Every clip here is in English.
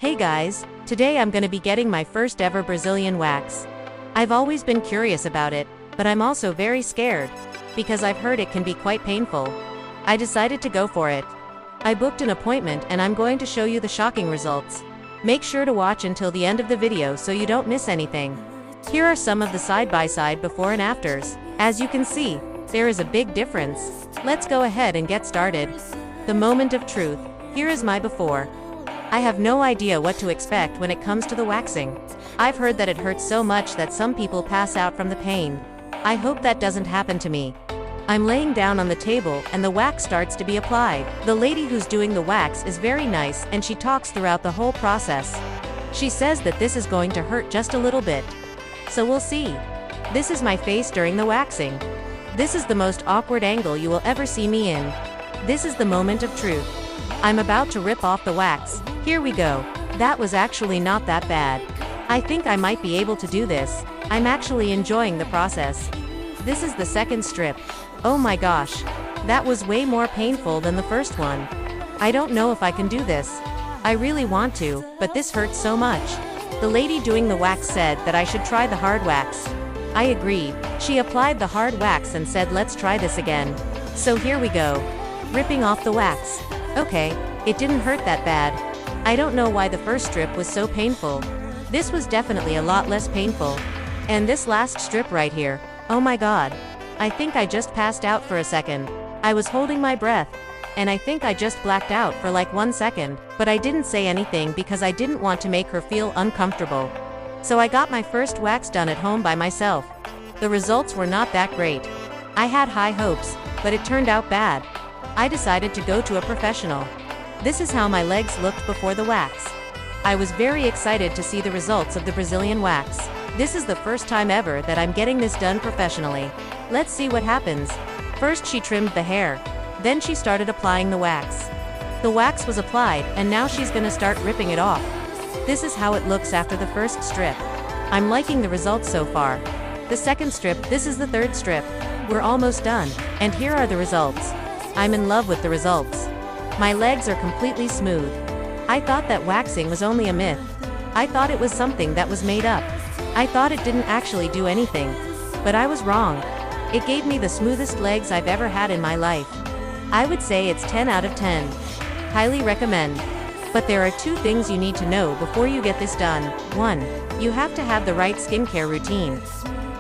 Hey guys, today I'm gonna be getting my first ever Brazilian wax. I've always been curious about it, but I'm also very scared, because I've heard it can be quite painful. I decided to go for it. I booked an appointment and I'm going to show you the shocking results. Make sure to watch until the end of the video so you don't miss anything. Here are some of the side-by-side before and afters. As you can see, there is a big difference. Let's go ahead and get started. The moment of truth. Here is my before. I have no idea what to expect when it comes to the waxing. I've heard that it hurts so much that some people pass out from the pain. I hope that doesn't happen to me. I'm laying down on the table and the wax starts to be applied. The lady who's doing the wax is very nice and she talks throughout the whole process. She says that this is going to hurt just a little bit. So we'll see. This is my face during the waxing. This is the most awkward angle you will ever see me in. This is the moment of truth. I'm about to rip off the wax. Here we go. That was actually not that bad. I think I might be able to do this. I'm actually enjoying the process. This is the second strip. Oh my gosh. That was way more painful than the first one. I don't know if I can do this. I really want to, but this hurts so much. The lady doing the wax said that I should try the hard wax. I agreed. She applied the hard wax and said let's try this again. So here we go. Ripping off the wax. Okay, it didn't hurt that bad. I don't know why the first strip was so painful. This was definitely a lot less painful. And this last strip right here, oh my god. I think I just passed out for a second. I was holding my breath. And I think I just blacked out for like 1 second, but I didn't say anything because I didn't want to make her feel uncomfortable. So I got my first wax done at home by myself. The results were not that great. I had high hopes, but it turned out bad. I decided to go to a professional. This is how my legs looked before the wax. I was very excited to see the results of the Brazilian wax. This is the first time ever that I'm getting this done professionally. Let's see what happens. First she trimmed the hair. Then she started applying the wax. The wax was applied and now she's gonna start ripping it off. This is how it looks after the first strip. I'm liking the results so far. The second strip, this is the third strip. We're almost done. And here are the results. I'm in love with the results. My legs are completely smooth. I thought that waxing was only a myth. I thought it was something that was made up. I thought it didn't actually do anything. But I was wrong. It gave me the smoothest legs I've ever had in my life. I would say it's 10 out of 10. Highly recommend. But there are 2 things you need to know before you get this done. 1. You have to have the right skincare routine.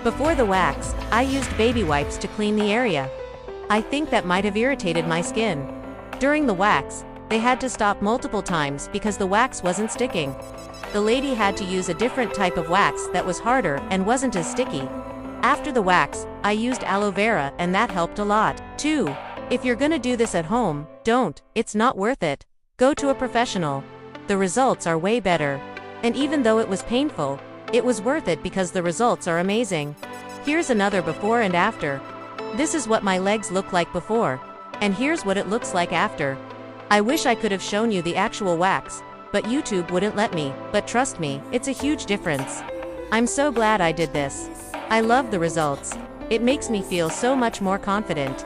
Before the wax, I used baby wipes to clean the area. I think that might have irritated my skin. During the wax, they had to stop multiple times because the wax wasn't sticking. The lady had to use a different type of wax that was harder and wasn't as sticky. After the wax, I used aloe vera and that helped a lot. 2. If you're gonna do this at home, don't. It's not worth it. Go to a professional. The results are way better. And even though it was painful, it was worth it because the results are amazing. Here's another before and after. This is what my legs look like before. And here's what it looks like after. I wish I could have shown you the actual wax, but YouTube wouldn't let me, but trust me, it's a huge difference. I'm so glad I did this. I love the results. It makes me feel so much more confident.